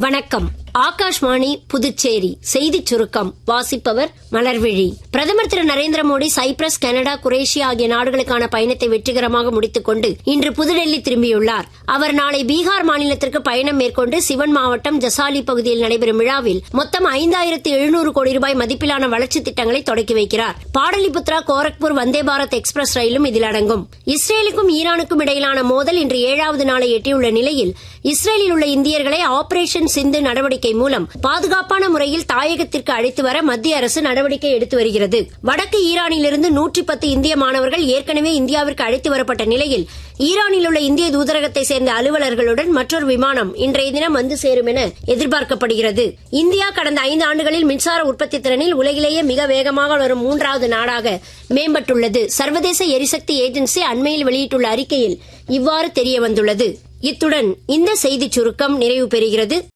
வணக்கம். ஆகாஷ்வாணி புதுச்சேரி செய்திச் சுருக்கம் வாசிப்பவர் மலர்விழி. பிரதமர் Thiru Narendra Modi Cyprus, Canada, Croatia ஆகிய நாடுகளுக்கான பயணத்தை வெற்றிகரமாக முடித்துக் கொண்டு இன்று புதுடெல்லி திரும்பியுள்ளார். அவர் நாளை பீகார் மாநிலத்திற்கு பயணம் மேற்கொண்டு சிவன் மாவட்டம் ஜசாலி பகுதியில் நடைபெறும் விழாவில் மொத்தம் 5700 கோடி ரூபாய் மதிப்பிலான வளர்ச்சித் திட்டங்களை தொடக்கி வைக்கிறார். பாடலிபுத்ரா கோரக்பூர் வந்தே பாரத் எக்ஸ்பிரஸ் ரயிலும் இதில் அடங்கும். இஸ்ரேலுக்கும் ஈரானுக்கும் இடையிலான மோதல் இன்று 7வது நாளை எட்டியுள்ள நிலையில் இஸ்ரேலில் உள்ள இந்தியர்களை ஆபரேஷன் சிந்து நடவடிக்கை மூலம் பாதுகாப்பான முறையில் தாயகத்திற்கு அழைத்து வர மத்திய அரசு நடவடிக்கை எடுத்து வருகிறது. வடக்கு ஈரானிலிருந்து 110 இந்திய மாணவர்கள் ஏற்கனவே இந்தியாவிற்கு அழைத்து வரப்பட்ட நிலையில் ஈரானில் உள்ள இந்திய தூதரகத்தை சேர்ந்த அலுவலர்களுடன் மற்றொரு விமானம் இன்றைய தினம் வந்து சேரும் என எதிர்பார்க்கப்படுகிறது. இந்தியா கடந்த 5 ஆண்டுகளில் மின்சார உற்பத்தி திறனில் உலகிலேயே மிக வேகமாக வரும் 3வது நாடாக மேம்பட்டுள்ளது. சர்வதேச எரிசக்தி ஏஜென்சி அண்மையில் வெளியிட்டுள்ள அறிக்கையில் இவ்வாறு தெரியவந்துள்ளது. இத்துடன் இந்த செய்திச் சுருக்கம் நிறைவு பெறுகிறது.